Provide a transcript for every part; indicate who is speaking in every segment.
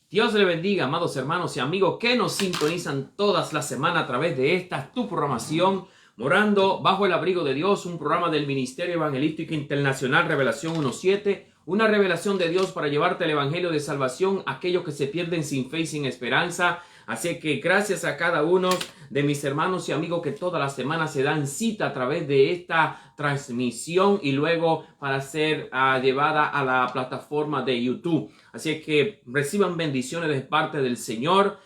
Speaker 1: Dios le bendiga, amados hermanos y amigos que nos sintonizan todas las semanas a través de esta tu programación, Morando bajo el abrigo de Dios, un programa del Ministerio Evangelístico Internacional Revelación 1.7, una revelación de Dios para llevarte el Evangelio de salvación a aquellos que se pierden sin fe y sin esperanza. Así que gracias a cada uno de mis hermanos y amigos que todas las semanas se dan cita a través de esta transmisión y luego para ser llevada a la plataforma de YouTube. Así que reciban bendiciones de parte del Señor,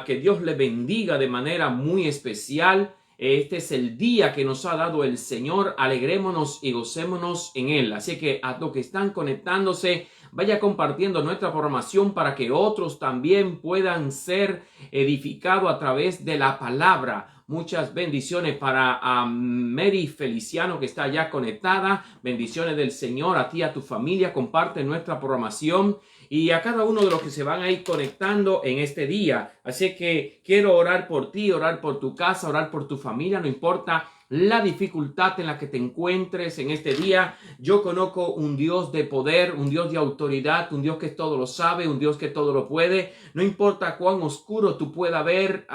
Speaker 1: que Dios les bendiga de manera muy especial. Este es el día que nos ha dado el Señor, alegrémonos y gocémonos en Él. Así que a los que están conectándose, vaya compartiendo nuestra programación para que otros también puedan ser edificados a través de la palabra. Muchas bendiciones para Mary Feliciano, que está ya conectada. Bendiciones del Señor a ti, a tu familia. Comparte nuestra programación y a cada uno de los que se van a ir conectando en este día. Así que quiero orar por ti, orar por tu casa, orar por tu familia. No importa la dificultad en la que te encuentres en este día. Yo conozco un Dios de poder, un Dios de autoridad, un Dios que todo lo sabe, un Dios que todo lo puede. No importa cuán oscuro tú puedas ver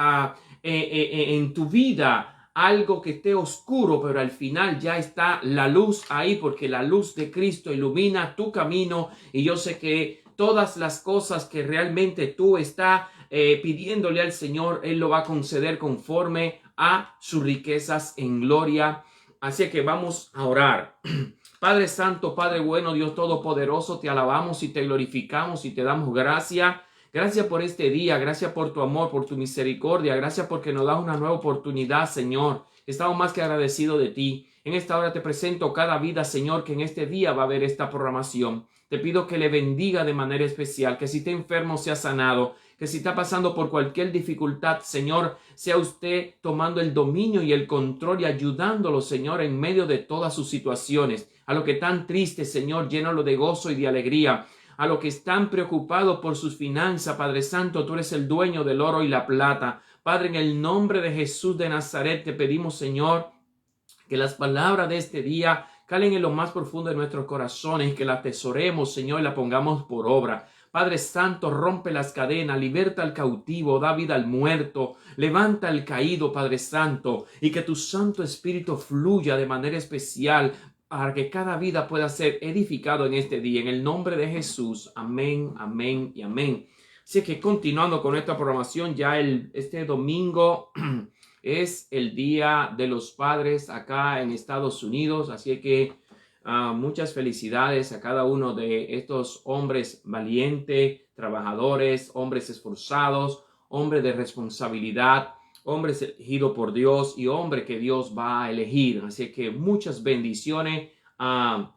Speaker 1: en tu vida, algo que esté oscuro, pero al final ya está la luz ahí, porque la luz de Cristo ilumina tu camino. Y yo sé que todas las cosas que realmente tú estás pidiéndole al Señor, Él lo va a conceder conforme a sus riquezas en gloria. Así que vamos a orar. Padre Santo, Padre bueno, Dios Todopoderoso, te alabamos y te glorificamos y te damos gracias. Gracias por este día, gracias por tu amor, por tu misericordia, gracias porque nos das una nueva oportunidad, Señor. Estamos más que agradecidos de ti. En esta hora te presento cada vida, Señor, que en este día va a haber esta programación. Te pido que le bendiga de manera especial, que si está enfermo sea sanado, que si está pasando por cualquier dificultad, Señor, sea usted tomando el dominio y el control y ayudándolo, Señor, en medio de todas sus situaciones. A lo que están tristes, Señor, llénalo de gozo y de alegría. A los que están preocupados por sus finanzas, Padre Santo, tú eres el dueño del oro y la plata. Padre, en el nombre de Jesús de Nazaret te pedimos, Señor, que las palabras de este día calen en lo más profundo de nuestros corazones, que las atesoremos, Señor, y la pongamos por obra. Padre Santo, rompe las cadenas, liberta al cautivo, da vida al muerto, levanta al caído, Padre Santo, y que tu Santo Espíritu fluya de manera especial para que cada vida pueda ser edificado en este día. En el nombre de Jesús, amén, amén y amén. Así que continuando con esta programación, ya este domingo es el Día de los Padres acá en Estados Unidos. Así que muchas felicidades a cada uno de estos hombres valientes, trabajadores, hombres esforzados, hombres de responsabilidad, hombres elegidos por Dios y hombres que Dios va a elegir. Así que muchas bendiciones a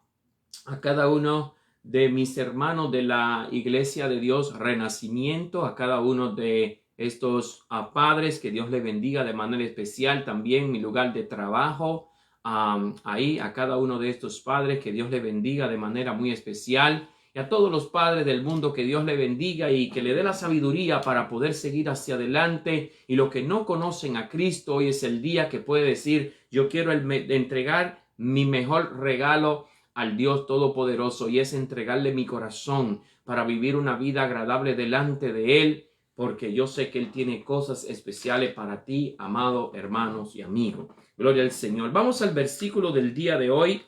Speaker 1: cada uno de mis hermanos de la Iglesia de Dios Renacimiento, a cada uno de estos padres, que Dios les bendiga de manera especial. También mi lugar de trabajo, ahí a cada uno de estos padres, que Dios les bendiga de manera muy especial. Y a todos los padres del mundo, que Dios le bendiga y que le dé la sabiduría para poder seguir hacia adelante. Y los que no conocen a Cristo, hoy es el día que puede decir: yo quiero entregar mi mejor regalo al Dios Todopoderoso, y es entregarle mi corazón para vivir una vida agradable delante de Él, porque yo sé que Él tiene cosas especiales para ti, amado hermanos y amigos. Gloria al Señor. Vamos al versículo del día de hoy.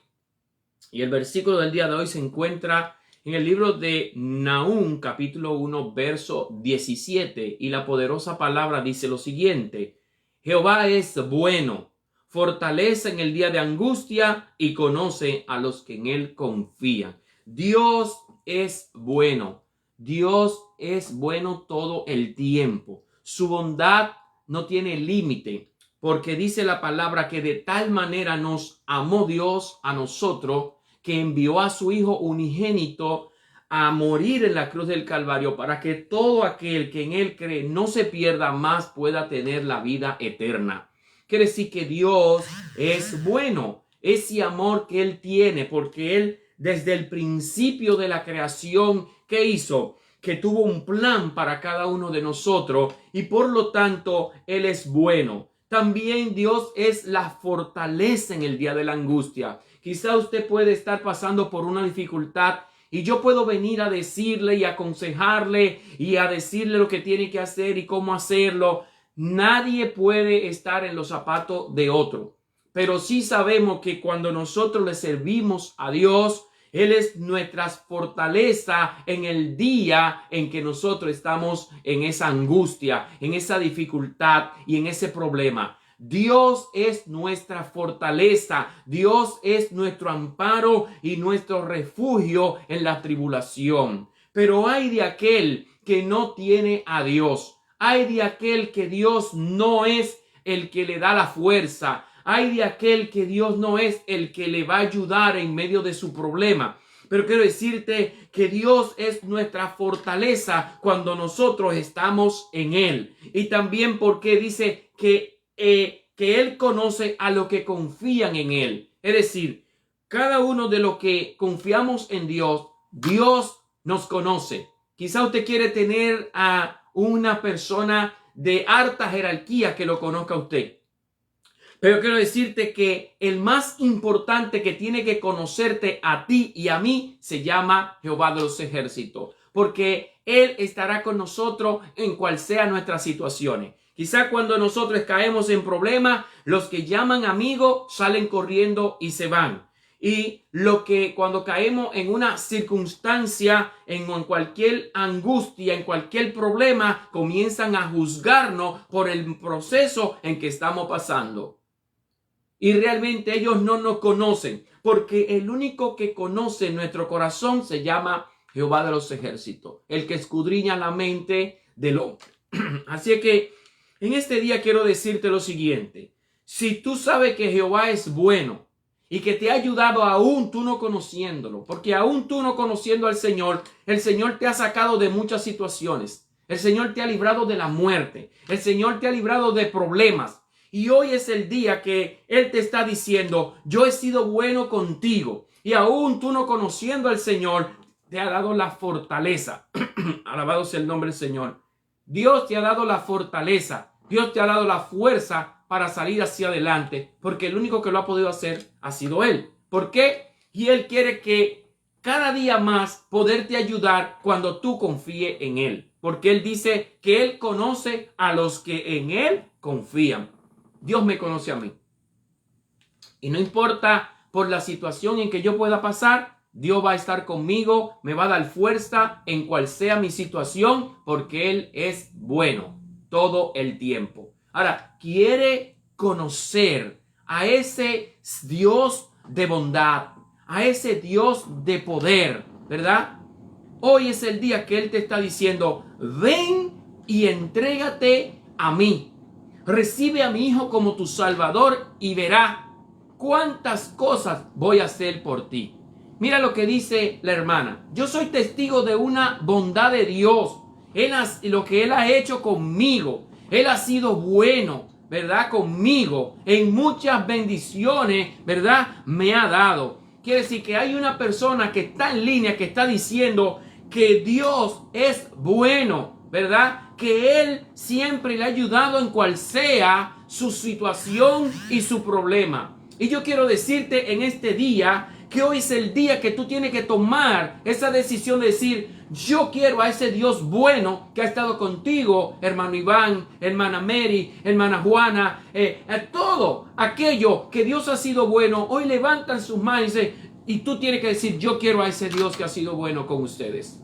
Speaker 1: Y el versículo del día de hoy se encuentra en el libro de Nahum, capítulo 1, verso 17, y la poderosa palabra dice lo siguiente: Jehová es bueno, fortaleza en el día de angustia, y conoce a los que en él confían. Dios es bueno. Dios es bueno todo el tiempo. Su bondad no tiene límite, porque dice la palabra que de tal manera nos amó Dios a nosotros, que envió a su Hijo unigénito a morir en la cruz del Calvario, para que todo aquel que en él cree no se pierda, más pueda tener la vida eterna. Quiere decir que Dios es bueno. Ese amor que Él tiene, porque Él desde el principio de la creación, ¿qué hizo? Que tuvo un plan para cada uno de nosotros, y por lo tanto Él es bueno. También Dios es la fortaleza en el día de la angustia. Quizá usted puede estar pasando por una dificultad y yo puedo venir a decirle y aconsejarle y a decirle lo que tiene que hacer y cómo hacerlo. Nadie puede estar en los zapatos de otro, pero sí sabemos que cuando nosotros le servimos a Dios, Él es nuestra fortaleza en el día en que nosotros estamos en esa angustia, en esa dificultad y en ese problema. Dios es nuestra fortaleza, Dios es nuestro amparo y nuestro refugio en la tribulación. Pero hay de aquel que no tiene a Dios, hay de aquel que Dios no es el que le da la fuerza, hay de aquel que Dios no es el que le va a ayudar en medio de su problema. Pero quiero decirte que Dios es nuestra fortaleza cuando nosotros estamos en Él. Y también porque dice que Él conoce a los que confían en Él. Es decir, cada uno de los que confiamos en Dios, Dios nos conoce. Quizá usted quiere tener a una persona de alta jerarquía que lo conozca a usted. Pero quiero decirte que el más importante que tiene que conocerte a ti y a mí se llama Jehová de los ejércitos. Porque Él estará con nosotros en cual sea nuestras situaciones. Quizá cuando nosotros caemos en problemas, los que llaman amigos salen corriendo y se van. Y lo que cuando caemos en una circunstancia, en cualquier angustia, en cualquier problema, comienzan a juzgarnos por el proceso en que estamos pasando. Y realmente ellos no nos conocen, porque el único que conoce nuestro corazón se llama Jehová de los ejércitos, el que escudriña la mente del hombre. Así que en este día quiero decirte lo siguiente: si tú sabes que Jehová es bueno y que te ha ayudado aún tú no conociéndolo, porque aún tú no conociendo al Señor, el Señor te ha sacado de muchas situaciones, el Señor te ha librado de la muerte, el Señor te ha librado de problemas. Y hoy es el día que Él te está diciendo: yo he sido bueno contigo. Y aún tú no conociendo al Señor, te ha dado la fortaleza. Alabado sea el nombre del Señor. Dios te ha dado la fortaleza. Dios te ha dado la fuerza para salir hacia adelante. Porque el único que lo ha podido hacer ha sido Él. ¿Por qué? Y Él quiere que cada día más poderte ayudar cuando tú confíes en Él. Porque Él dice que Él conoce a los que en Él confían. Dios me conoce a mí. Y no importa por la situación en que yo pueda pasar, Dios va a estar conmigo, me va a dar fuerza en cual sea mi situación, porque Él es bueno todo el tiempo. Ahora, quiere conocer a ese Dios de bondad, a ese Dios de poder, ¿verdad? Hoy es el día que Él te está diciendo: ven y entrégate a mí. Recibe a mi hijo como tu salvador y verá cuántas cosas voy a hacer por ti. Mira lo que dice la hermana: yo soy testigo de una bondad de Dios. Lo que Él ha hecho conmigo. Él ha sido bueno, ¿verdad? Conmigo. En muchas bendiciones, ¿verdad? Me ha dado. Quiere decir que hay una persona que está en línea, que está diciendo que Dios es bueno, ¿verdad? Que Él siempre le ha ayudado en cual sea su situación y su problema. Y yo quiero decirte en este día que hoy es el día que tú tienes que tomar esa decisión de decir: yo quiero a ese Dios bueno que ha estado contigo, hermano Iván, hermana Mary, hermana Juana, a todo aquello que Dios ha sido bueno. Hoy levantan sus manos y tú tienes que decir: yo quiero a ese Dios que ha sido bueno con ustedes.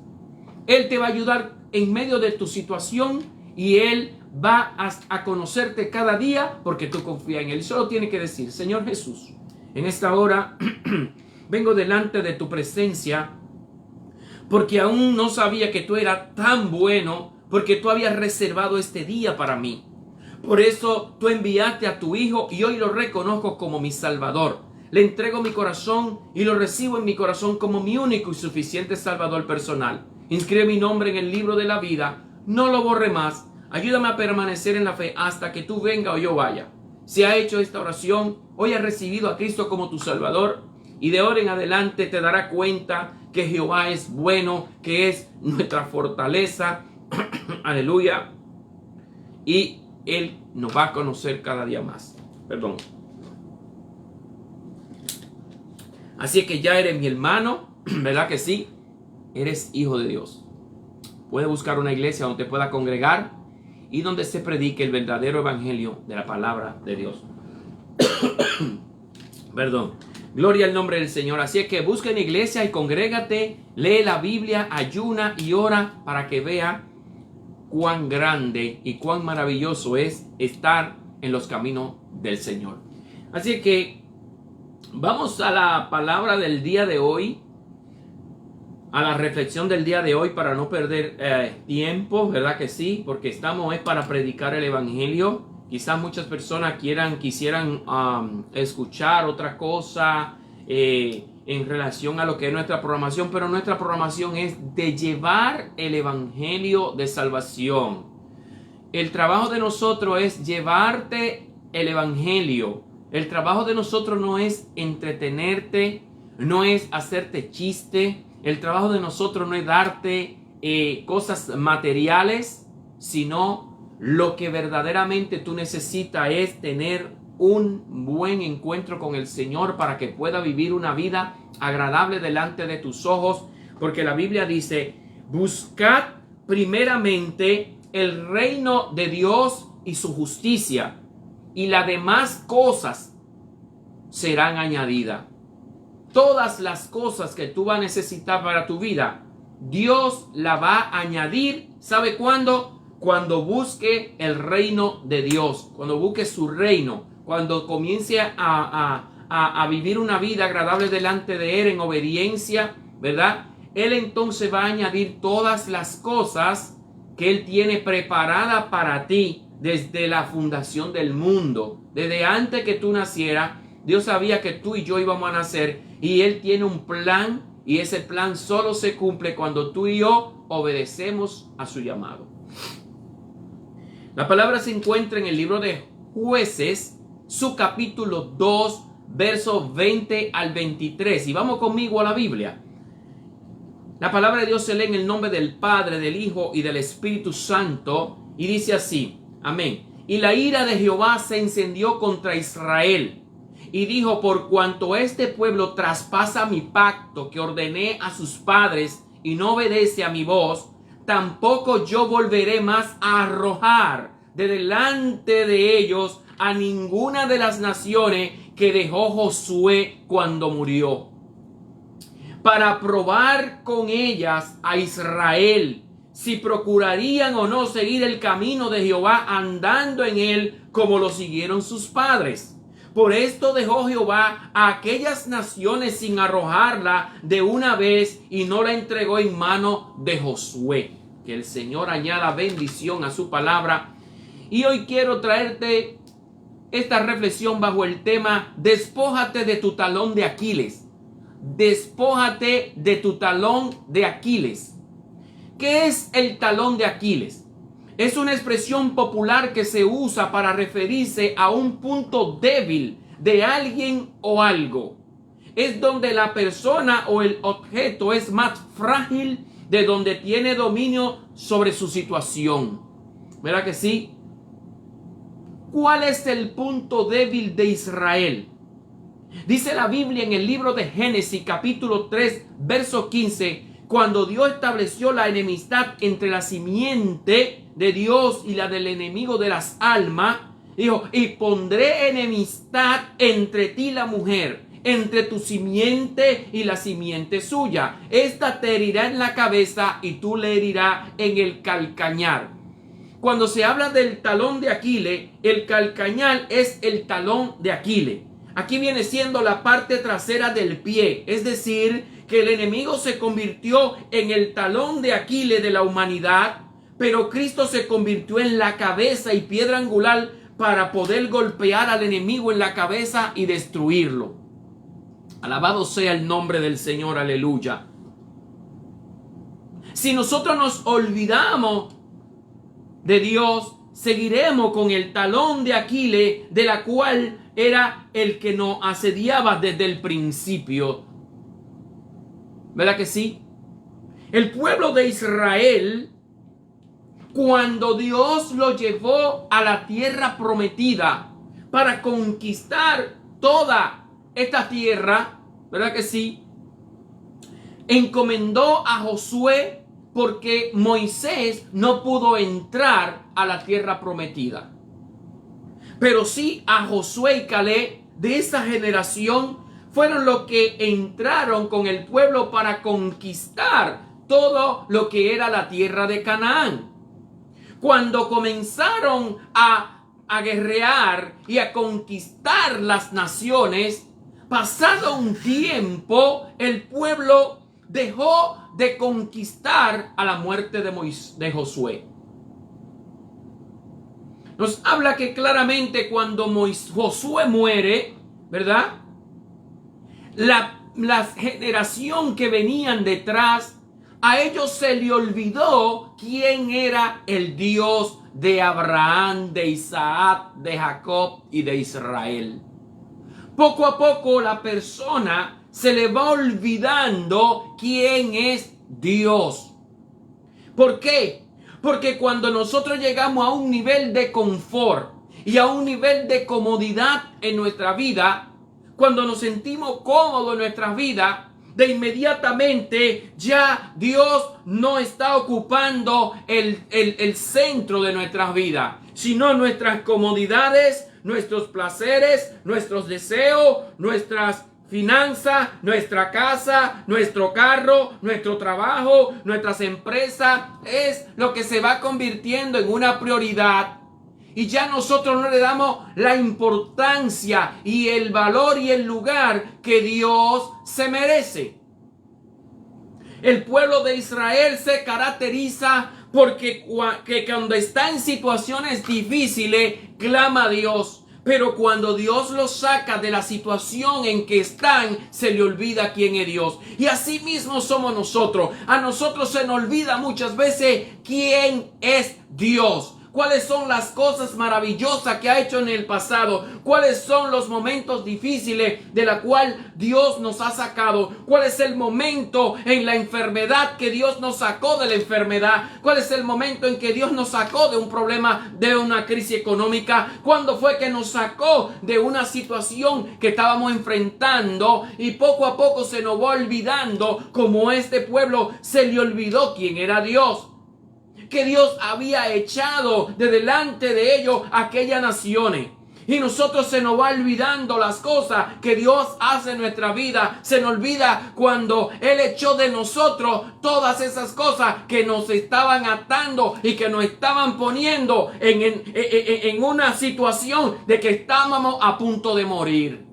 Speaker 1: Él te va a ayudar en medio de tu situación y Él va a conocerte cada día porque tú confías en Él. Y solo tiene que decir: Señor Jesús, en esta hora vengo delante de tu presencia porque aún no sabía que tú eras tan bueno, porque tú habías reservado este día para mí. Por eso tú enviaste a tu Hijo y hoy lo reconozco como mi Salvador. Le entrego mi corazón y lo recibo en mi corazón como mi único y suficiente Salvador personal. Inscribe mi nombre en el libro de la vida, no lo borre más. Ayúdame a permanecer en la fe hasta que tú venga o yo vaya. Si ha hecho esta oración, hoy has recibido a Cristo como tu Salvador, y de ahora en adelante te dará cuenta que Jehová es bueno, que es nuestra fortaleza. Aleluya. Y Él nos va a conocer cada día más. Perdón. Así que ya eres mi hermano, ¿verdad que sí? eres hijo de Dios. Puedes buscar una iglesia donde te pueda congregar y donde se predique el verdadero evangelio de la palabra de Dios. Perdón. Gloria al nombre del Señor. Así es que busca una iglesia y congrégate, lee la Biblia, ayuna y ora para que vea cuán grande y cuán maravilloso es estar en los caminos del Señor. Así que vamos a la palabra del día de hoy, a la reflexión del día de hoy para no perder tiempo, ¿verdad que sí? Porque estamos para predicar el evangelio. Quizás muchas personas quisieran escuchar otra cosa en relación a lo que es nuestra programación, pero nuestra programación es de llevar el evangelio de salvación. El trabajo de nosotros es llevarte el evangelio. El trabajo de nosotros no es entretenerte, no es hacerte chiste. El trabajo de nosotros no es darte cosas materiales, sino lo que verdaderamente tú necesitas es tener un buen encuentro con el Señor para que pueda vivir una vida agradable delante de tus ojos. Porque la Biblia dice, buscad primeramente el reino de Dios y su justicia, y las demás cosas serán añadidas. Todas las cosas que tú vas a necesitar para tu vida, Dios la va a añadir. ¿Sabe cuándo? Cuando busque el reino de Dios, cuando busque su reino, cuando comience a vivir una vida agradable delante de Él en obediencia, ¿verdad? Él entonces va a añadir todas las cosas que Él tiene preparadas para ti desde la fundación del mundo. Desde antes que tú nacieras, Dios sabía que tú y yo íbamos a nacer, y Él tiene un plan, y ese plan solo se cumple cuando tú y yo obedecemos a su llamado. La palabra se encuentra en el libro de Jueces, su capítulo 2, versos 20 al 23. Y vamos conmigo a la Biblia. La palabra de Dios se lee en el nombre del Padre, del Hijo y del Espíritu Santo, y dice así, amén. Y la ira de Jehová se encendió contra Israel, y dijo, por cuanto este pueblo traspasa mi pacto que ordené a sus padres y no obedece a mi voz, tampoco yo volveré más a arrojar de delante de ellos a ninguna de las naciones que dejó Josué cuando murió, para probar con ellas a Israel, si procurarían o no seguir el camino de Jehová andando en él como lo siguieron sus padres. Por esto dejó Jehová a aquellas naciones sin arrojarla de una vez y no la entregó en mano de Josué. Que el Señor añada bendición a su palabra. Y hoy quiero traerte esta reflexión bajo el tema: despójate de tu talón de Aquiles. Despójate de tu talón de Aquiles. ¿Qué es el talón de Aquiles? Es una expresión popular que se usa para referirse a un punto débil de alguien o algo. Es donde la persona o el objeto es más frágil, de donde tiene dominio sobre su situación. ¿Verdad que sí? ¿Cuál es el punto débil de Israel? Dice la Biblia en el libro de Génesis capítulo 3 verso 15, cuando Dios estableció la enemistad entre la simiente de Dios y la del enemigo de las almas, dijo, y pondré enemistad entre ti y la mujer, entre tu simiente y la simiente suya. Esta te herirá en la cabeza y tú le herirás en el calcañar. Cuando se habla del talón de Aquiles, el calcañar es el talón de Aquiles. Aquí viene siendo la parte trasera del pie, es decir, que el enemigo se convirtió en el talón de Aquiles de la humanidad, pero Cristo se convirtió en la cabeza y piedra angular para poder golpear al enemigo en la cabeza y destruirlo. Alabado sea el nombre del Señor, aleluya. Si nosotros nos olvidamos de Dios, seguiremos con el talón de Aquiles, de la cual era el que nos asediaba desde el principio. ¿Verdad que sí? El pueblo de Israel, cuando Dios lo llevó a la tierra prometida para conquistar toda esta tierra, ¿verdad que sí? encomendó a Josué porque Moisés no pudo entrar a la tierra prometida. Pero sí a Josué y Caleb de esa generación fueron los que entraron con el pueblo para conquistar todo lo que era la tierra de Canaán. Cuando comenzaron a guerrear y a conquistar las naciones, pasado un tiempo, el pueblo dejó de conquistar a la muerte de Josué. Nos habla que claramente cuando Josué muere, ¿verdad? La generación que venían detrás, a ellos se le olvidó quién era el Dios de Abraham, de Isaac, de Jacob y de Israel. Poco a poco la persona se le va olvidando quién es Dios. ¿Por qué? Porque cuando nosotros llegamos a un nivel de confort y a un nivel de comodidad en nuestra vida, cuando nos sentimos cómodos en nuestra vida, de inmediatamente ya Dios no está ocupando el centro de nuestras vidas, sino nuestras comodidades, nuestros placeres, nuestros deseos, nuestras finanzas, nuestra casa, nuestro carro, nuestro trabajo, nuestras empresas, es lo que se va convirtiendo en una prioridad. Y ya nosotros no le damos la importancia y el valor y el lugar que Dios se merece. El pueblo de Israel se caracteriza porque cuando está en situaciones difíciles, clama a Dios. Pero cuando Dios los saca de la situación en que están, se le olvida quién es Dios. Y así mismo somos nosotros. A nosotros se nos olvida muchas veces quién es Dios. ¿Cuáles son las cosas maravillosas que ha hecho en el pasado? ¿Cuáles son los momentos difíciles de la cual Dios nos ha sacado? ¿Cuál es el momento en la enfermedad que Dios nos sacó de la enfermedad? ¿Cuál es el momento en que Dios nos sacó de un problema, de una crisis económica? ¿Cuándo fue que nos sacó de una situación que estábamos enfrentando? Y poco a poco se nos va olvidando, como este pueblo se le olvidó quién era Dios. Que Dios había echado de delante de ellos aquellas naciones. Y nosotros se nos va olvidando las cosas que Dios hace en nuestra vida. Se nos olvida cuando Él echó de nosotros todas esas cosas que nos estaban atando y que nos estaban poniendo en una situación de que estábamos a punto de morir.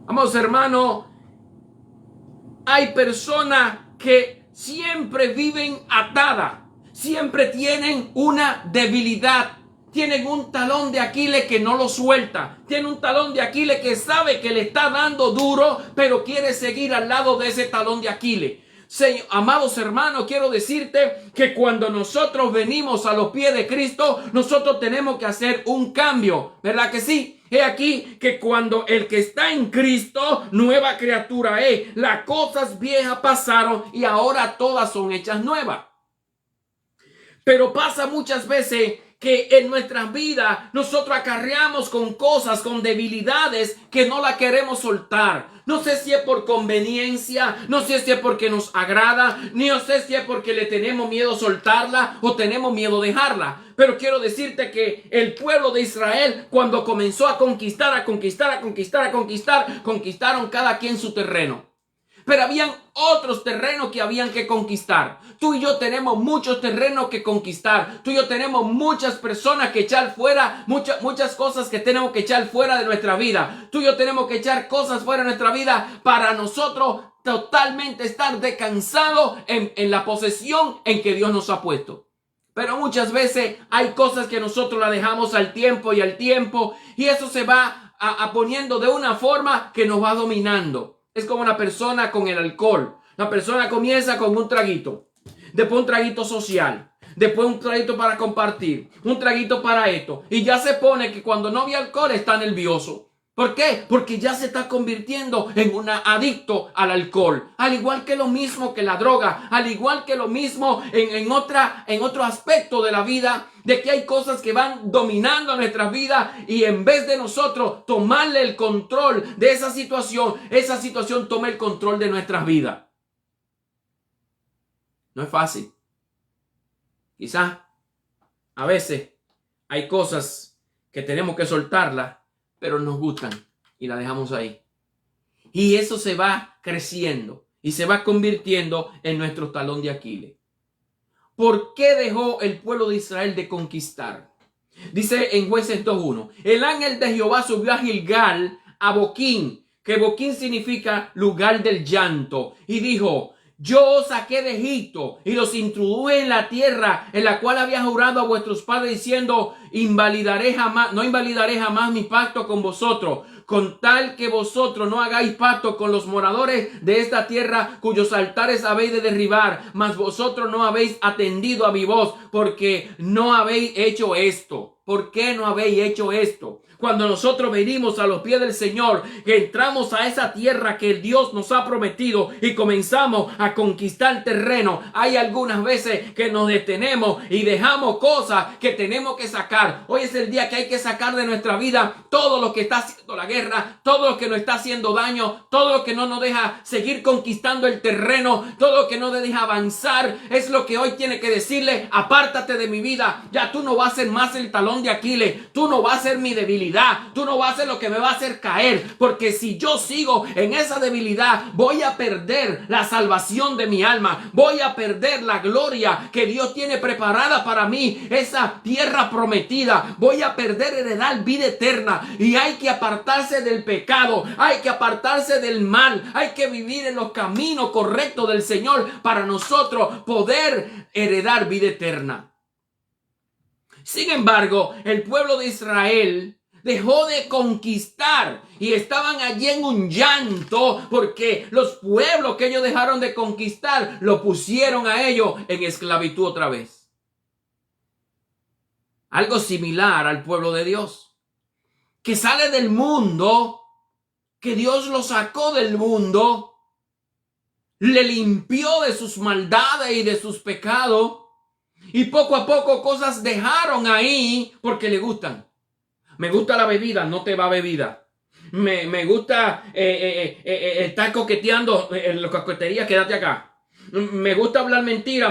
Speaker 1: Vamos, hermano, hay personas que siempre viven atadas, siempre tienen una debilidad, tienen un talón de Aquiles que no lo suelta, tienen un talón de Aquiles que sabe que le está dando duro, pero quiere seguir al lado de ese talón de Aquiles. Amados hermanos, quiero decirte que cuando nosotros venimos a los pies de Cristo, nosotros tenemos que hacer un cambio, ¿verdad que sí? He aquí que cuando el que está en Cristo, nueva criatura es. Las cosas viejas pasaron y ahora todas son hechas nuevas. Pero pasa muchas veces que en nuestras vidas nosotros acarreamos con cosas, con debilidades que no la queremos soltar. No sé si es por conveniencia, no sé si es porque nos agrada, ni no sé si es porque le tenemos miedo soltarla o tenemos miedo dejarla. Pero quiero decirte que el pueblo de Israel, cuando comenzó a conquistar, conquistaron cada quien su terreno. Pero habían otros terrenos que habían que conquistar. Tú y yo tenemos muchos terrenos que conquistar. Tú y yo tenemos muchas personas que echar fuera, muchas cosas que tenemos que echar fuera de nuestra vida. Tú y yo tenemos que echar cosas fuera de nuestra vida para nosotros totalmente estar descansados en la posesión en que Dios nos ha puesto. Pero muchas veces hay cosas que nosotros la dejamos al tiempo y eso se va poniendo de una forma que nos va dominando. Es como una persona con el alcohol. La persona comienza con un traguito, después un traguito social, después un traguito para compartir, un traguito para esto. Y ya se pone que cuando no ve alcohol está nervioso. ¿Por qué? Porque ya se está convirtiendo en un adicto al alcohol. Al igual que lo mismo que la droga. Al igual que lo mismo en otro aspecto de la vida. De que hay cosas que van dominando nuestras vidas. Y en vez de nosotros tomarle el control de esa situación toma el control de nuestras vidas. No es fácil. Quizás a veces hay cosas que tenemos que soltarlas, pero nos gustan y las dejamos ahí. Y eso se va creciendo y se va convirtiendo en nuestro talón de Aquiles. ¿Por qué dejó el pueblo de Israel de conquistar? Dice en Jueces 2:1, el ángel de Jehová subió a Gilgal, a Boquín, que Boquín significa lugar del llanto, y dijo, yo os saqué de Egipto y los introduje en la tierra en la cual había jurado a vuestros padres diciendo, no invalidaré jamás mi pacto con vosotros, con tal que vosotros no hagáis pacto con los moradores de esta tierra cuyos altares habéis de derribar, mas vosotros no habéis atendido a mi voz, porque no habéis hecho esto. ¿Por qué no habéis hecho esto? Cuando nosotros venimos a los pies del Señor, que entramos a esa tierra que Dios nos ha prometido y comenzamos a conquistar terreno, hay algunas veces que nos detenemos y dejamos cosas que tenemos que sacar. Hoy es el día que hay que sacar de nuestra vida todo lo que está haciendo la guerra, todo lo que nos está haciendo daño, todo lo que no nos deja seguir conquistando el terreno, todo lo que no nos deja avanzar. Es lo que hoy tiene que decirle, apártate de mi vida, ya tú no vas a ser más el talón de Aquiles, tú no vas a ser mi debilidad. Tú no vas a ser lo que me va a hacer caer, porque si yo sigo en esa debilidad, voy a perder la salvación de mi alma, voy a perder la gloria que Dios tiene preparada para mí, esa tierra prometida, voy a perder heredar vida eterna. Y hay que apartarse del pecado, hay que apartarse del mal, hay que vivir en los caminos correctos del Señor para nosotros poder heredar vida eterna. Sin embargo, el pueblo de Israel dejó de conquistar y estaban allí en un llanto porque los pueblos que ellos dejaron de conquistar lo pusieron a ellos en esclavitud otra vez. Algo similar al pueblo de Dios, que sale del mundo, que Dios lo sacó del mundo, le limpió de sus maldades y de sus pecados, y poco a poco cosas dejaron ahí porque le gustan. Me gusta la bebida, no te va bebida. Me gusta estar coqueteando en la coquetería, quédate acá. Me gusta hablar mentira,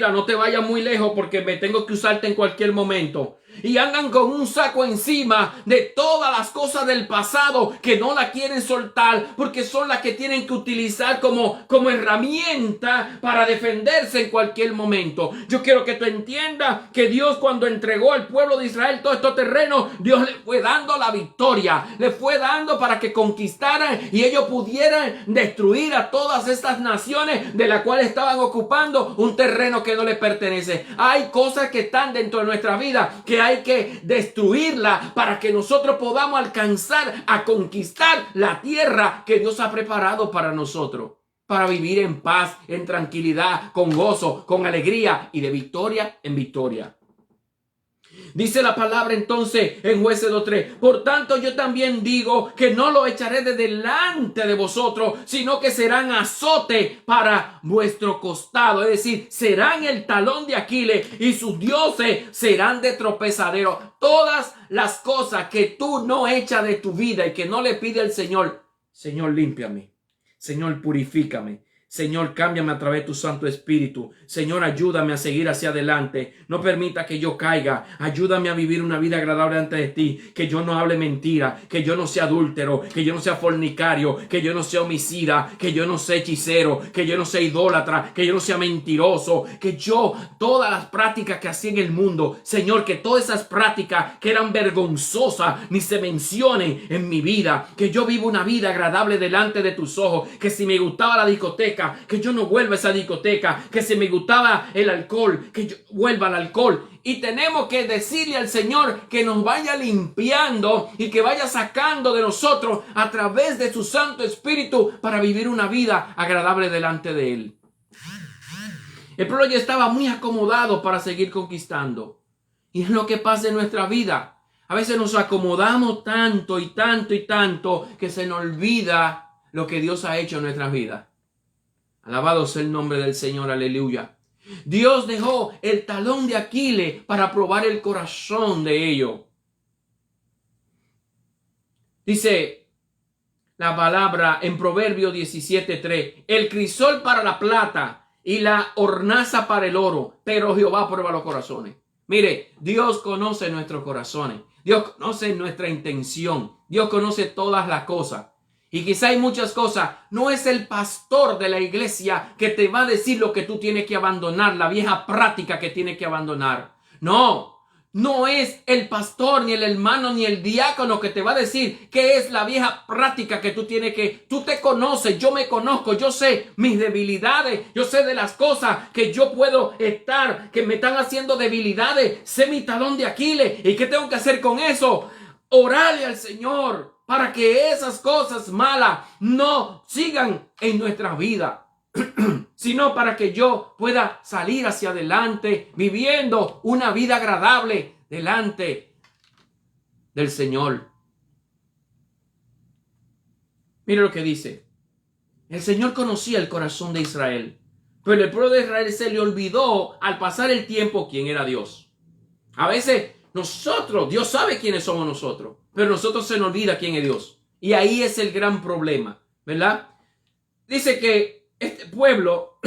Speaker 1: no te vayas muy lejos porque me tengo que usarte en cualquier momento. Y andan con un saco encima de todas las cosas del pasado que no la quieren soltar porque son las que tienen que utilizar como herramienta para defenderse en cualquier momento. Yo quiero que tú entiendas que Dios, cuando entregó al pueblo de Israel todo este terreno, Dios le fue dando la victoria, le fue dando para que conquistaran y ellos pudieran destruir a todas estas naciones de las cuales estaban ocupando un terreno que no les pertenece. Hay cosas que están dentro de nuestra vida que hay que destruirla para que nosotros podamos alcanzar a conquistar la tierra que Dios ha preparado para nosotros, para vivir en paz, en tranquilidad, con gozo, con alegría y de victoria en victoria. Dice la palabra entonces en Jueces 2:3, por tanto yo también digo que no lo echaré de delante de vosotros, sino que serán azote para vuestro costado, es decir, serán el talón de Aquiles y sus dioses serán de tropezadero. Todas las cosas que tú no echas de tu vida y que no le pide al Señor, Señor, límpiame, Señor, purifícame, Señor, cámbiame a través de tu Santo Espíritu. Señor, ayúdame a seguir hacia adelante. No permita que yo caiga. Ayúdame a vivir una vida agradable ante de ti. Que yo no hable mentira. Que yo no sea adúltero. Que yo no sea fornicario. Que yo no sea homicida. Que yo no sea hechicero. Que yo no sea idólatra. Que yo no sea mentiroso. Que yo, todas las prácticas que hacía en el mundo, Señor, que todas esas prácticas que eran vergonzosas ni se mencionen en mi vida. Que yo viva una vida agradable delante de tus ojos. Que si me gustaba la discoteca, que yo no vuelva a esa discoteca, que si me gustaba el alcohol, que yo vuelva al alcohol. Y tenemos que decirle al Señor que nos vaya limpiando y que vaya sacando de nosotros a través de su Santo Espíritu para vivir una vida agradable delante de Él. El pueblo ya estaba muy acomodado para seguir conquistando. Y es lo que pasa en nuestra vida. A veces nos acomodamos tanto y tanto y tanto que se nos olvida lo que Dios ha hecho en nuestras vidas. Alabado sea el nombre del Señor, aleluya. Dios dejó el talón de Aquiles para probar el corazón de ellos. Dice la palabra en Proverbios 17:3, el crisol para la plata y la hornaza para el oro, pero Jehová prueba los corazones. Mire, Dios conoce nuestros corazones. Dios conoce nuestra intención. Dios conoce todas las cosas. Y quizá hay muchas cosas. No es el pastor de la iglesia que te va a decir lo que tú tienes que abandonar, la vieja práctica que tienes que abandonar. No. No es el pastor, ni el hermano, ni el diácono que te va a decir qué es la vieja práctica que tú tienes que... Tú te conoces, yo me conozco, yo sé mis debilidades, yo sé de las cosas que yo puedo estar, que me están haciendo debilidades, sé mi talón de Aquiles. ¿Y qué tengo que hacer con eso? Orarle al Señor para que esas cosas malas no sigan en nuestra vida. Sino para que yo pueda salir hacia adelante viviendo una vida agradable delante del Señor. Mira lo que dice. El Señor conocía el corazón de Israel, pero el pueblo de Israel se le olvidó al pasar el tiempo quién era Dios. A veces nosotros, Dios sabe quiénes somos nosotros, pero nosotros se nos olvida quién es Dios. Y ahí es el gran problema, ¿verdad? Dice que este pueblo,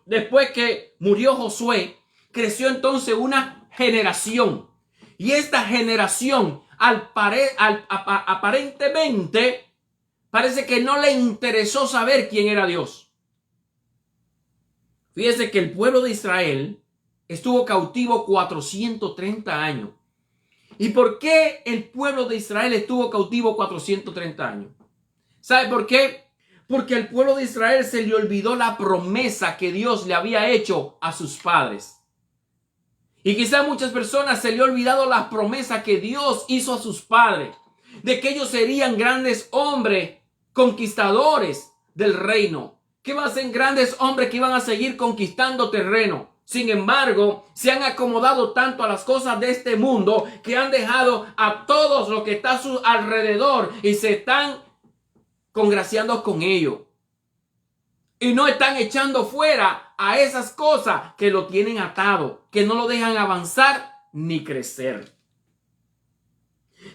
Speaker 1: después que murió Josué, creció entonces una generación. Y esta generación, aparentemente, parece que no le interesó saber quién era Dios. Fíjese que el pueblo de Israel estuvo cautivo 430 años. ¿Y por qué el pueblo de Israel estuvo cautivo 430 años? ¿Sabe por qué? Porque al pueblo de Israel se le olvidó la promesa que Dios le había hecho a sus padres. Y quizá a muchas personas se le ha olvidado la promesa que Dios hizo a sus padres, de que ellos serían grandes hombres, conquistadores del reino, que iban a ser grandes hombres que iban a seguir conquistando terreno. Sin embargo, se han acomodado tanto a las cosas de este mundo que han dejado a todos los que están a su alrededor y se están congraciando con ello. Y no están echando fuera a esas cosas que lo tienen atado, que no lo dejan avanzar ni crecer.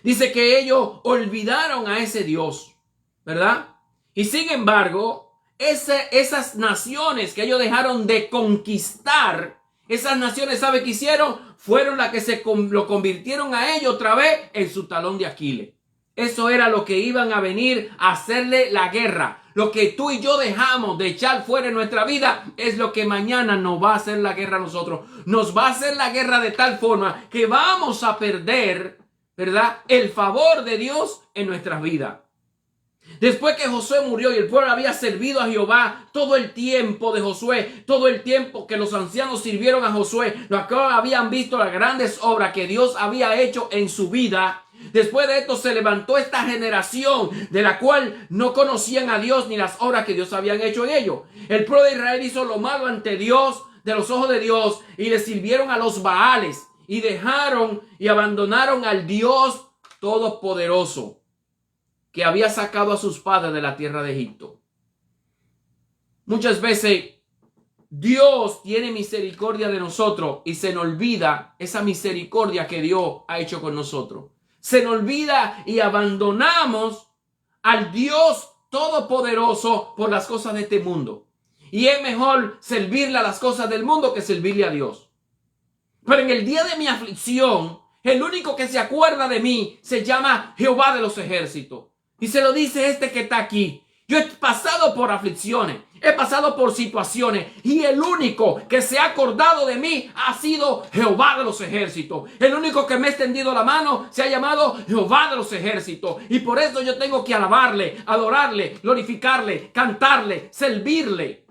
Speaker 1: Dice que ellos olvidaron a ese Dios, ¿verdad? Y sin embargo, esas naciones que ellos dejaron de conquistar, esas naciones, ¿sabe qué hicieron? Fueron las que lo convirtieron a ellos otra vez en su talón de Aquiles. Eso era lo que iban a venir a hacerle la guerra. Lo que tú y yo dejamos de echar fuera en nuestra vida es lo que mañana nos va a hacer la guerra a nosotros. Nos va a hacer la guerra de tal forma que vamos a perder, ¿verdad?, el favor de Dios en nuestras vidas. Después que Josué murió y el pueblo había servido a Jehová todo el tiempo de Josué, todo el tiempo que los ancianos sirvieron a Josué, los que habían visto las grandes obras que Dios había hecho en su vida. Después de esto se levantó esta generación de la cual no conocían a Dios ni las obras que Dios habían hecho en ellos. El pueblo de Israel hizo lo malo ante Dios, de los ojos de Dios, y le sirvieron a los Baales y dejaron y abandonaron al Dios Todopoderoso que había sacado a sus padres de la tierra de Egipto. Muchas veces Dios tiene misericordia de nosotros y se nos olvida esa misericordia que Dios ha hecho con nosotros. Se nos olvida y abandonamos al Dios Todopoderoso por las cosas de este mundo. Y es mejor servirle a las cosas del mundo que servirle a Dios. Pero en el día de mi aflicción, el único que se acuerda de mí se llama Jehová de los ejércitos. Y se lo dice este que está aquí. Yo he pasado por aflicciones, he pasado por situaciones y el único que se ha acordado de mí ha sido Jehová de los ejércitos. El único que me ha extendido la mano se ha llamado Jehová de los ejércitos. Y por eso yo tengo que alabarle, adorarle, glorificarle, cantarle, servirle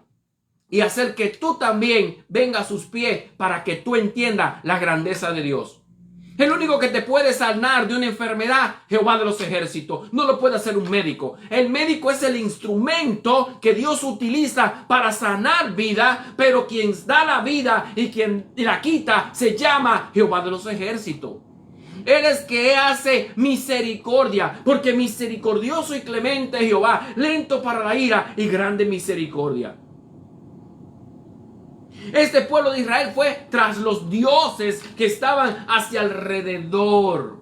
Speaker 1: y hacer que tú también vengas a sus pies para que tú entiendas la grandeza de Dios. El único que te puede sanar de una enfermedad, Jehová de los ejércitos. No lo puede hacer un médico. El médico es el instrumento que Dios utiliza para sanar vida, pero quien da la vida y quien la quita se llama Jehová de los ejércitos. Él es que hace misericordia, porque misericordioso y clemente es Jehová, lento para la ira y grande misericordia. Este pueblo de Israel fue tras los dioses que estaban hacia alrededor.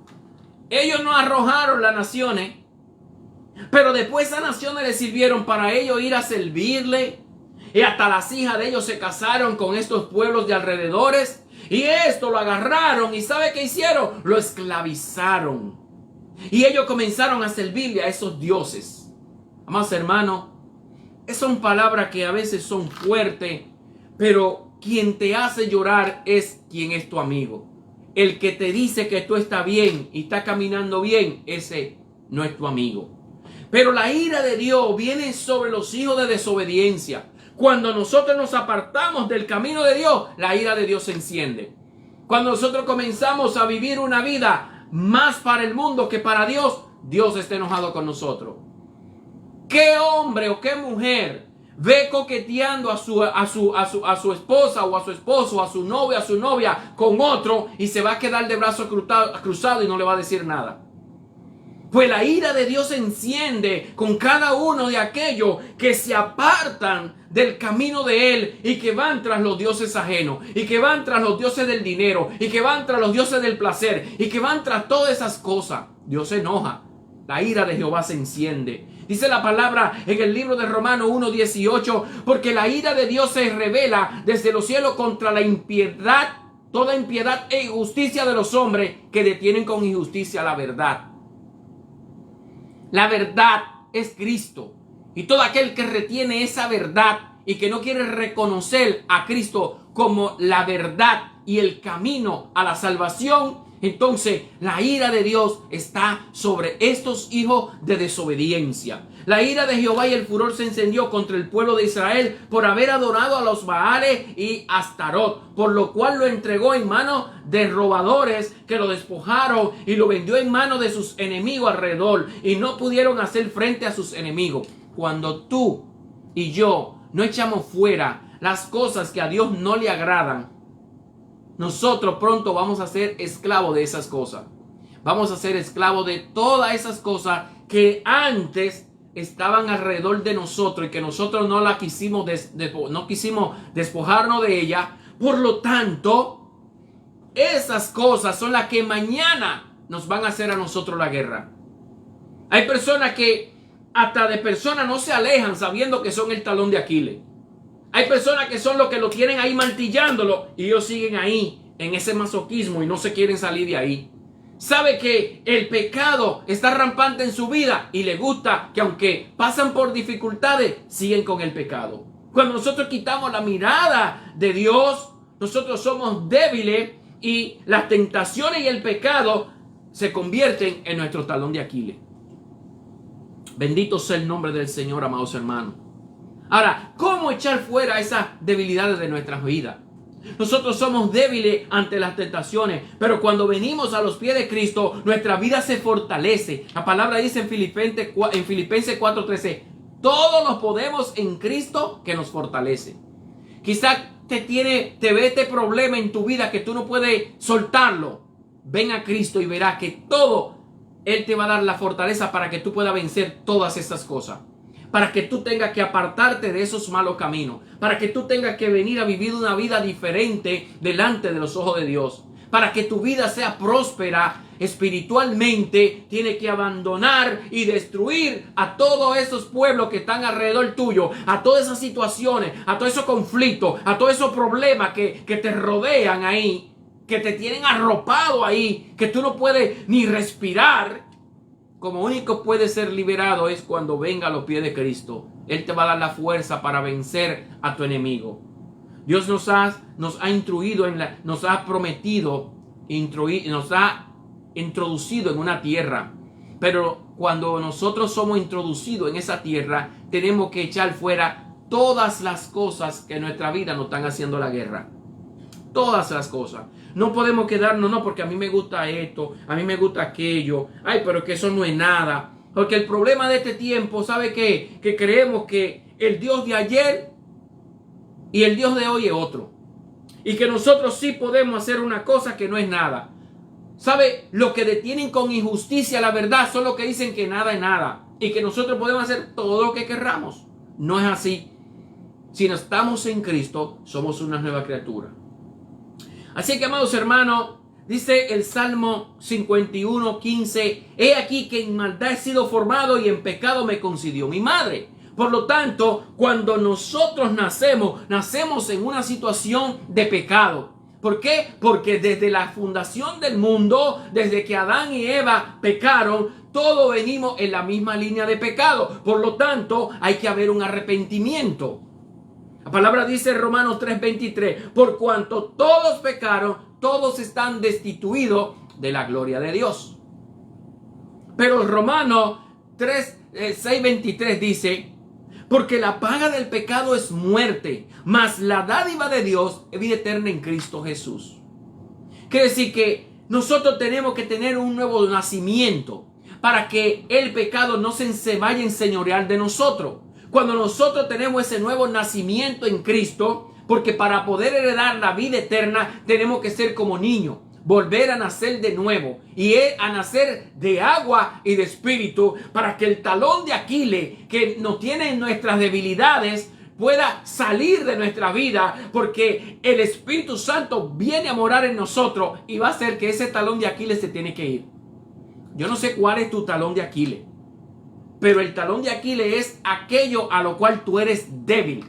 Speaker 1: Ellos no arrojaron las naciones, pero después esas naciones le sirvieron para ellos ir a servirle. y hasta las hijas de ellos se casaron con estos pueblos de alrededores. Y esto lo agarraron y ¿sabe qué hicieron? Lo esclavizaron. Y ellos comenzaron a servirle a esos dioses. Amados hermanos, son palabras que a veces son fuertes, pero quien te hace llorar es quien es tu amigo. El que te dice que tú estás bien y estás caminando bien, ese no es tu amigo. Pero la ira de Dios viene sobre los hijos de desobediencia. Cuando nosotros nos apartamos del camino de Dios, la ira de Dios se enciende. Cuando nosotros comenzamos a vivir una vida más para el mundo que para Dios, Dios está enojado con nosotros. ¿Qué hombre o qué mujer ve coqueteando a su esposa o a su esposo, a su novia con otro y se va a quedar de brazos cruzados y no le va a decir nada? Pues la ira de Dios se enciende con cada uno de aquellos que se apartan del camino de Él y que van tras los dioses ajenos, y que van tras los dioses del dinero, y que van tras los dioses del placer, y que van tras todas esas cosas. Dios se enoja. La ira de Jehová se enciende. Dice la palabra en el libro de Romanos 1:18, porque la ira de Dios se revela desde los cielos contra la impiedad, toda impiedad e injusticia de los hombres que detienen con injusticia la verdad. La verdad es Cristo. Y todo aquel que retiene esa verdad y que no quiere reconocer a Cristo como la verdad y el camino a la salvación, entonces la ira de Dios está sobre estos hijos de desobediencia. La ira de Jehová y el furor se encendió contra el pueblo de Israel por haber adorado a los Baales y Astarot, por lo cual lo entregó en manos de robadores que lo despojaron y lo vendió en manos de sus enemigos alrededor, y no pudieron hacer frente a sus enemigos. Cuando tú y yo no echamos fuera las cosas que a Dios no le agradan, nosotros pronto vamos a ser esclavos de esas cosas. Vamos a ser esclavos de todas esas cosas que antes estaban alrededor de nosotros y que nosotros no quisimos despojarnos de ellas. Por lo tanto, esas cosas son las que mañana nos van a hacer a nosotros la guerra. Hay personas que hasta de personas no se alejan sabiendo que son el talón de Aquiles. Hay personas que son los que lo tienen ahí martillándolo y ellos siguen ahí en ese masoquismo y no se quieren salir de ahí. Sabe que el pecado está rampante en su vida y le gusta que aunque pasan por dificultades, siguen con el pecado. Cuando nosotros quitamos la mirada de Dios, nosotros somos débiles y las tentaciones y el pecado se convierten en nuestro talón de Aquiles. Bendito sea el nombre del Señor, amados hermanos. Ahora, ¿cómo echar fuera esas debilidades de nuestras vidas? Nosotros somos débiles ante las tentaciones, pero cuando venimos a los pies de Cristo, nuestra vida se fortalece. La palabra dice en Filipenses 4:13, todos los podemos en Cristo que nos fortalece. Quizás te ve este problema en tu vida que tú no puedes soltarlo. Ven a Cristo y verás que todo Él te va a dar la fortaleza para que tú puedas vencer todas estas cosas. Para que tú tengas que apartarte de esos malos caminos. Para que tú tengas que venir a vivir una vida diferente delante de los ojos de Dios. Para que tu vida sea próspera espiritualmente, tienes que abandonar y destruir a todos esos pueblos que están alrededor tuyo. A todas esas situaciones, a todos esos conflictos, a todos esos problemas que te rodean ahí. Que te tienen arropado ahí. Que tú no puedes ni respirar. Como único puede ser liberado es cuando venga a los pies de Cristo. Él te va a dar la fuerza para vencer a tu enemigo. Dios nos ha instruido, nos ha prometido, nos ha introducido en una tierra. Pero cuando nosotros somos introducidos en esa tierra, tenemos que echar fuera todas las cosas que en nuestra vida nos están haciendo la guerra. Todas las cosas. No podemos quedarnos, no, porque a mí me gusta esto, a mí me gusta aquello. Ay, pero que eso no es nada. Porque el problema de este tiempo, ¿sabe qué? Que creemos que el Dios de ayer y el Dios de hoy es otro. Y que nosotros sí podemos hacer una cosa que no es nada. ¿Sabe? Los que detienen con injusticia la verdad son los que dicen que nada es nada. Y que nosotros podemos hacer todo lo que querramos. No es así. Si no estamos en Cristo, somos una nueva criatura. Así que, amados hermanos, dice el Salmo 51:15, he aquí que en maldad he sido formado y en pecado me concibió mi madre. Por lo tanto, cuando nosotros nacemos en una situación de pecado. ¿Por qué? Porque desde la fundación del mundo, desde que Adán y Eva pecaron, todos venimos en la misma línea de pecado. Por lo tanto, hay que haber un arrepentimiento. La palabra dice en Romanos 3:23, por cuanto todos pecaron, todos están destituidos de la gloria de Dios. Pero Romanos 6:23 dice, porque la paga del pecado es muerte, mas la dádiva de Dios es vida eterna en Cristo Jesús. Quiere decir que nosotros tenemos que tener un nuevo nacimiento para que el pecado no se vaya a enseñorear de nosotros. Cuando nosotros tenemos ese nuevo nacimiento en Cristo, porque para poder heredar la vida eterna tenemos que ser como niños, volver a nacer de nuevo y a nacer de agua y de espíritu, para que el talón de Aquiles que nos tiene en nuestras debilidades pueda salir de nuestra vida, porque el Espíritu Santo viene a morar en nosotros y va a hacer que ese talón de Aquiles se tiene que ir. Yo no sé cuál es tu talón de Aquiles, pero el talón de Aquiles es aquello a lo cual tú eres débil,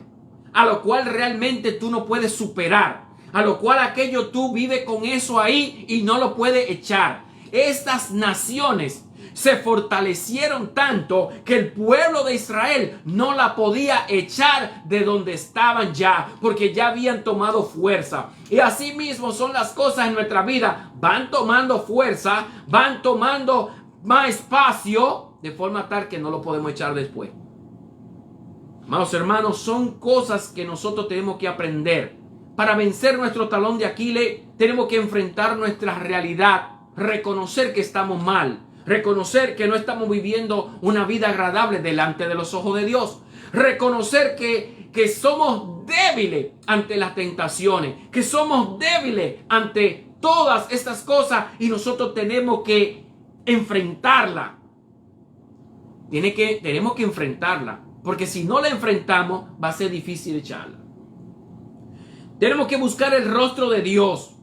Speaker 1: a lo cual realmente tú no puedes superar, a lo cual aquello tú vives con eso ahí y no lo puedes echar. Estas naciones se fortalecieron tanto que el pueblo de Israel no la podía echar de donde estaban ya, porque ya habían tomado fuerza. Y así mismo son las cosas en nuestra vida, van tomando fuerza, van tomando más espacio, de forma tal que no lo podemos echar después. Amados hermanos, son cosas que nosotros tenemos que aprender. Para vencer nuestro talón de Aquiles, tenemos que enfrentar nuestra realidad, reconocer que estamos mal, reconocer que no estamos viviendo una vida agradable delante de los ojos de Dios, reconocer que somos débiles ante las tentaciones, que somos débiles ante todas estas cosas y nosotros tenemos que enfrentarla. Tenemos que enfrentarla, porque si no la enfrentamos va a ser difícil echarla. Tenemos que buscar el rostro de Dios.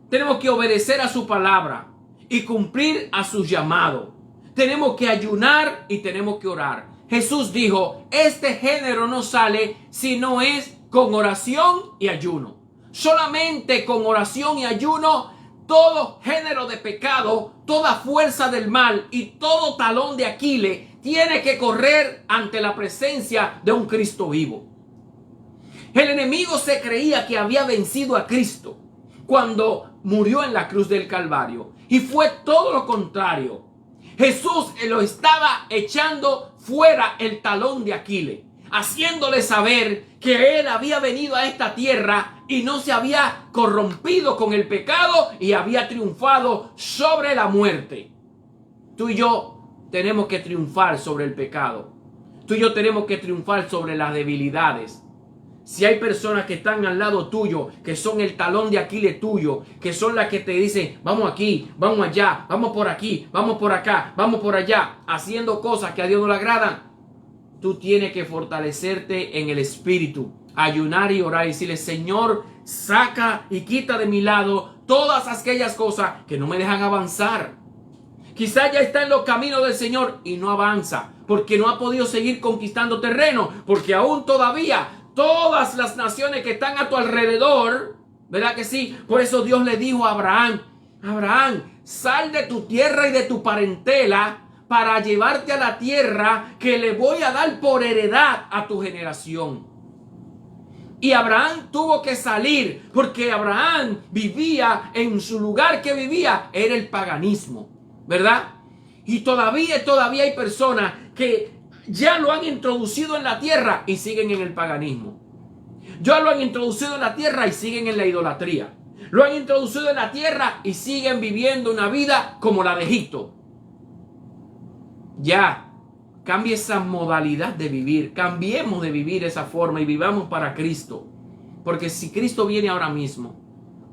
Speaker 1: Tenemos que obedecer a su palabra y cumplir a su llamado. Tenemos que ayunar y tenemos que orar. Jesús dijo, este género no sale si no es con oración y ayuno. Solamente con oración y ayuno, todo género de pecado, toda fuerza del mal y todo talón de Aquiles tiene que correr ante la presencia de un Cristo vivo. El enemigo se creía que había vencido a Cristo cuando murió en la cruz del Calvario, y fue todo lo contrario. Jesús lo estaba echando fuera el talón de Aquiles, haciéndole saber que él había venido a esta tierra y no se había corrompido con el pecado y había triunfado sobre la muerte. Tú y yo tenemos que triunfar sobre el pecado. Tú y yo tenemos que triunfar sobre las debilidades. Si hay personas que están al lado tuyo, que son el talón de Aquiles tuyo, que son las que te dicen, vamos aquí, vamos allá, vamos por aquí, vamos por acá, vamos por allá, haciendo cosas que a Dios no le agradan, tú tienes que fortalecerte en el espíritu, ayunar y orar y decirle, Señor, saca y quita de mi lado todas aquellas cosas que no me dejan avanzar. Quizás ya está en los caminos del Señor y no avanza, porque no ha podido seguir conquistando terreno, porque aún todavía todas las naciones que están a tu alrededor, ¿verdad que sí? Por eso Dios le dijo a Abraham, Abraham, sal de tu tierra y de tu parentela para llevarte a la tierra que le voy a dar por heredad a tu generación. Y Abraham tuvo que salir porque Abraham vivía en su lugar que vivía, era el paganismo, ¿verdad? Y todavía hay personas que ya lo han introducido en la tierra y siguen en el paganismo. Ya lo han introducido en la tierra y siguen en la idolatría. Lo han introducido en la tierra y siguen viviendo una vida como la de Egipto. Ya, cambie esa modalidad de vivir. Cambiemos de vivir esa forma y vivamos para Cristo. Porque si Cristo viene ahora mismo,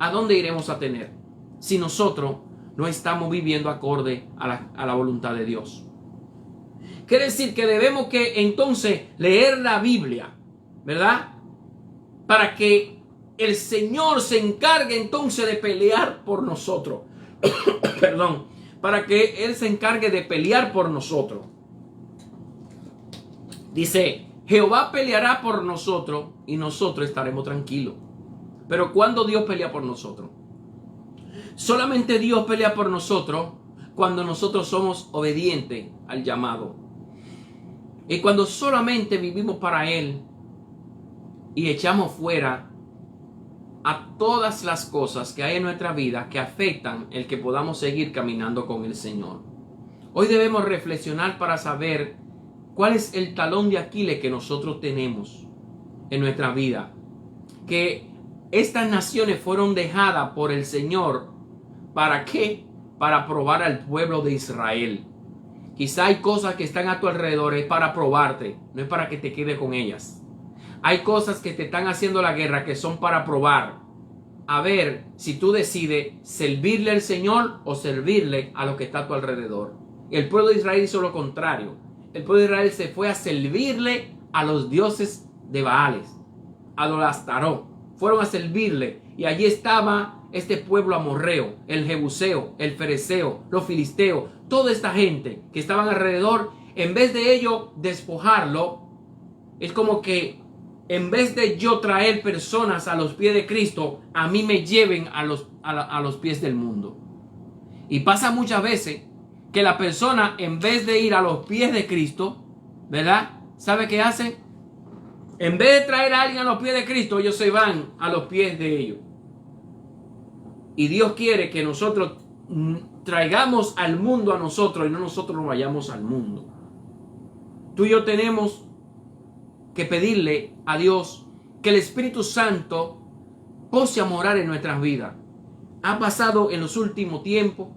Speaker 1: ¿a dónde iremos a tener? Si nosotros no estamos viviendo acorde a la voluntad de Dios. Quiere decir que debemos que entonces leer la Biblia, ¿verdad? Para que el Señor se encargue entonces de pelear por nosotros. Perdón. Para que Él se encargue de pelear por nosotros. Dice, Jehová peleará por nosotros y nosotros estaremos tranquilos. Pero ¿cuándo Dios pelea por nosotros? Solamente Dios pelea por nosotros cuando nosotros somos obedientes al llamado. Y cuando solamente vivimos para Él y echamos fuera a todas las cosas que hay en nuestra vida que afectan el que podamos seguir caminando con el Señor. Hoy debemos reflexionar para saber cuál es el talón de Aquiles que nosotros tenemos en nuestra vida. Que estas naciones fueron dejadas por el Señor. ¿Para qué? Para probar al pueblo de Israel. Quizá hay cosas que están a tu alrededor, es para probarte, no es para que te quedes con ellas. Hay cosas que te están haciendo la guerra que son para probar. A ver si tú decides servirle al Señor o servirle a lo que está a tu alrededor. El pueblo de Israel hizo lo contrario. El pueblo de Israel se fue a servirle a los dioses de Baales, a los Astarot. Fueron a servirle y allí estaba este pueblo amorreo, el jebuseo, el fereceo, los filisteos, toda esta gente que estaban alrededor. En vez de ellos despojarlo, es como que en vez de yo traer personas a los pies de Cristo, a mí me lleven a los pies del mundo. Y pasa muchas veces que la persona, en vez de ir a los pies de Cristo, ¿verdad? ¿Sabe qué hacen? En vez de traer a alguien a los pies de Cristo, ellos se van a los pies de ellos. Y Dios quiere que nosotros traigamos al mundo a nosotros y no nosotros nos vayamos al mundo. Tú y yo tenemos que pedirle a Dios que el Espíritu Santo pose a morar en nuestras vidas. Ha pasado en los últimos tiempos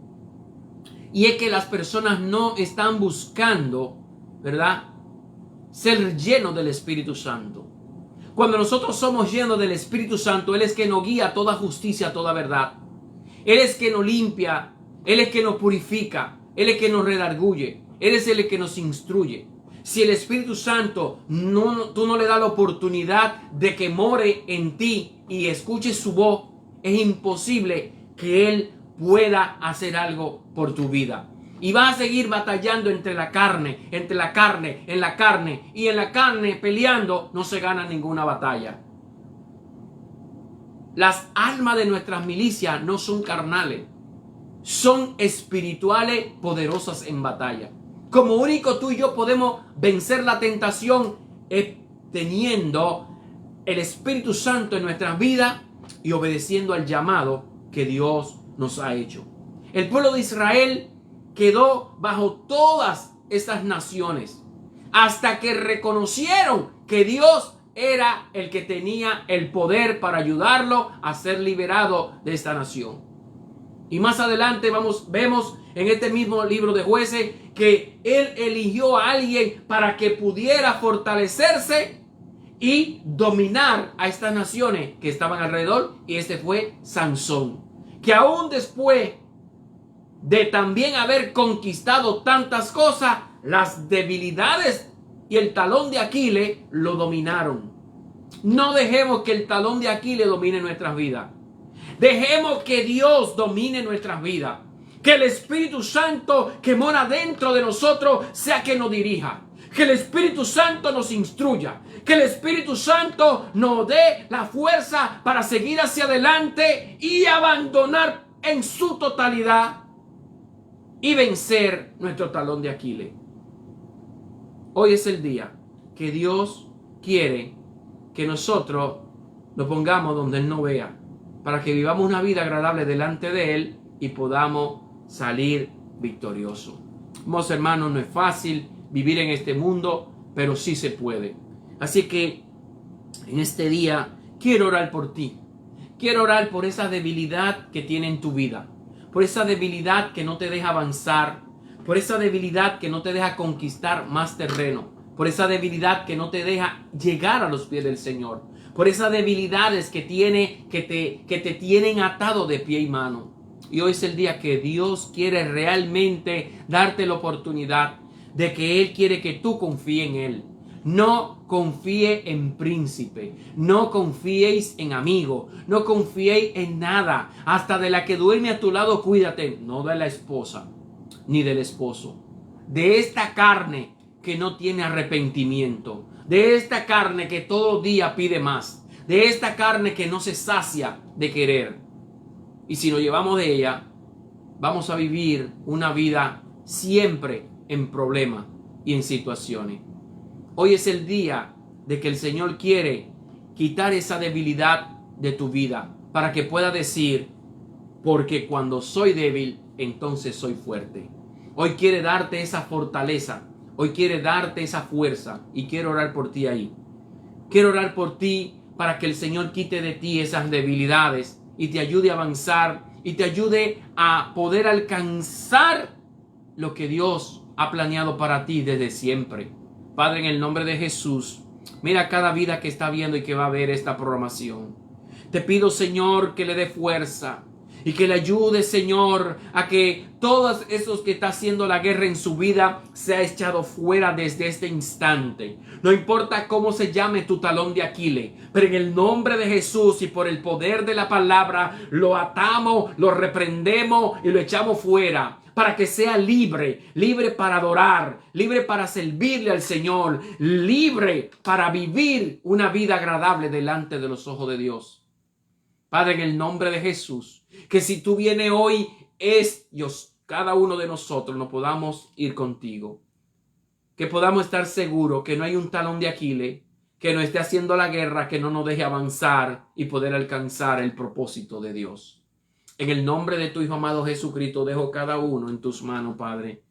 Speaker 1: y es que las personas no están buscando, ¿verdad?, ser llenos del Espíritu Santo. Cuando nosotros somos llenos del Espíritu Santo, Él es que nos guía a toda justicia, a toda verdad. Él es que nos limpia, Él es que nos purifica, Él es que nos redarguye, Él es el que nos instruye. Si el Espíritu Santo tú no le das la oportunidad de que more en ti y escuches su voz, es imposible que Él pueda hacer algo por tu vida. Y vas a seguir batallando en la carne, y en la carne peleando, no se gana ninguna batalla. Las armas de nuestras milicias no son carnales, son espirituales, poderosas en batalla. Como único tú y yo podemos vencer la tentación es teniendo el Espíritu Santo en nuestras vidas y obedeciendo al llamado que Dios nos ha hecho. El pueblo de Israel quedó bajo todas estas naciones hasta que reconocieron que Dios era el que tenía el poder para ayudarlo a ser liberado de esta nación. Y más adelante vemos en este mismo libro de Jueces que Él eligió a alguien para que pudiera fortalecerse y dominar a estas naciones que estaban alrededor, y este fue Sansón, que aún después de también haber conquistado tantas cosas, las debilidades y el talón de Aquiles lo dominaron. No dejemos que el talón de Aquiles domine nuestras vidas. Dejemos que Dios domine nuestras vidas. Que el Espíritu Santo que mora dentro de nosotros sea que nos dirija. Que el Espíritu Santo nos instruya. Que el Espíritu Santo nos dé la fuerza para seguir hacia adelante y abandonar en su totalidad y vencer nuestro talón de Aquiles. Hoy es el día que Dios quiere que nosotros nos pongamos donde Él no vea, para que vivamos una vida agradable delante de Él y podamos salir victoriosos. Hermanos hermanos, no es fácil vivir en este mundo, pero sí se puede. Así que en este día quiero orar por ti. Quiero orar por esa debilidad que tiene en tu vida, por esa debilidad que no te deja avanzar, por esa debilidad que no te deja conquistar más terreno, por esa debilidad que no te deja llegar a los pies del Señor, por esas debilidades que te tienen atado de pie y mano. Y hoy es el día que Dios quiere realmente darte la oportunidad de que Él quiere que tú confíes en Él. No confíe en príncipe, no confíes en amigo, no confíes en nada. Hasta de la que duerme a tu lado, cuídate. No de la esposa, ni del esposo. De esta carne que no tiene arrepentimiento, de esta carne que todo día pide más, de esta carne que no se sacia de querer. Y si nos llevamos de ella, vamos a vivir una vida siempre en problemas y en situaciones. Hoy es el día de que el Señor quiere quitar esa debilidad de tu vida para que pueda decir, porque cuando soy débil, entonces soy fuerte. Hoy quiere darte esa fortaleza, hoy quiere darte esa fuerza y quiero orar por ti ahí. Quiero orar por ti para que el Señor quite de ti esas debilidades y te ayude a avanzar y te ayude a poder alcanzar lo que Dios ha planeado para ti desde siempre. Padre, en el nombre de Jesús, mira cada vida que está viendo y que va a ver esta programación. Te pido, Señor, que le dé fuerza y que le ayude, Señor, a que todos esos que está haciendo la guerra en su vida sea echado fuera desde este instante. No importa cómo se llame tu talón de Aquiles, pero en el nombre de Jesús y por el poder de la palabra, lo atamos, lo reprendemos y lo echamos fuera. Para que sea libre, libre para adorar, libre para servirle al Señor, libre para vivir una vida agradable delante de los ojos de Dios. Padre, en el nombre de Jesús, que si tú vienes hoy, Dios, cada uno de nosotros nos podamos ir contigo. Que podamos estar seguros que no hay un talón de Aquiles que nos esté haciendo la guerra, que no nos deje avanzar y poder alcanzar el propósito de Dios. En el nombre de tu Hijo amado Jesucristo, dejo cada uno en tus manos, Padre.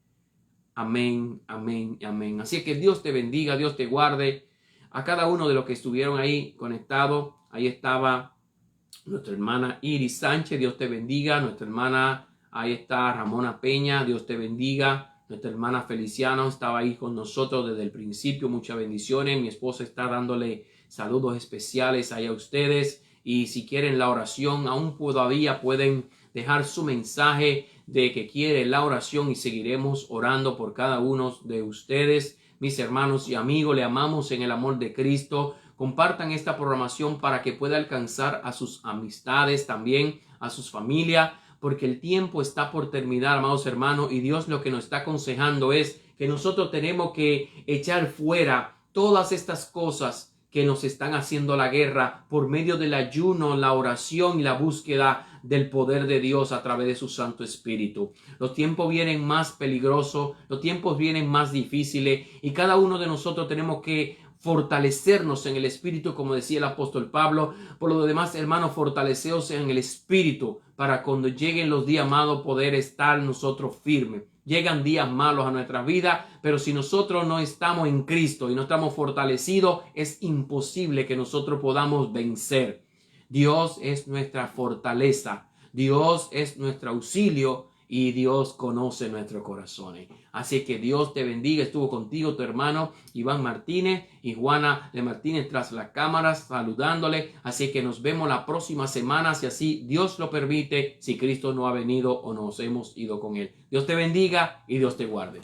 Speaker 1: Amén, amén, amén. Así que Dios te bendiga, Dios te guarde. A cada uno de los que estuvieron ahí conectados, ahí estaba nuestra hermana Iris Sánchez, Dios te bendiga. Nuestra hermana, ahí está Ramona Peña, Dios te bendiga. Nuestra hermana Feliciano estaba ahí con nosotros desde el principio, muchas bendiciones. Mi esposa está dándole saludos especiales ahí a ustedes. Y si quieren la oración, aún todavía pueden dejar su mensaje de que quiere la oración y seguiremos orando por cada uno de ustedes. Mis hermanos y amigos, le amamos en el amor de Cristo. Compartan esta programación para que pueda alcanzar a sus amistades, también a sus familias, porque el tiempo está por terminar, amados hermanos, y Dios lo que nos está aconsejando es que nosotros tenemos que echar fuera todas estas cosas que nos están haciendo la guerra por medio del ayuno, la oración y la búsqueda del poder de Dios a través de su Santo Espíritu. Los tiempos vienen más peligrosos, los tiempos vienen más difíciles y cada uno de nosotros tenemos que fortalecernos en el Espíritu, como decía el apóstol Pablo. Por lo demás, hermanos, fortaleceos en el Espíritu para cuando lleguen los días amados poder estar nosotros firmes. Llegan días malos a nuestra vida, pero si nosotros no estamos en Cristo y no estamos fortalecidos, es imposible que nosotros podamos vencer. Dios es nuestra fortaleza, Dios es nuestro auxilio y Dios conoce nuestros corazones. Así que Dios te bendiga. Estuvo contigo tu hermano Iván Martínez y Juana de Martínez tras las cámaras saludándole. Así que nos vemos la próxima semana, si así Dios lo permite, si Cristo no ha venido o nos hemos ido con él. Dios te bendiga y Dios te guarde.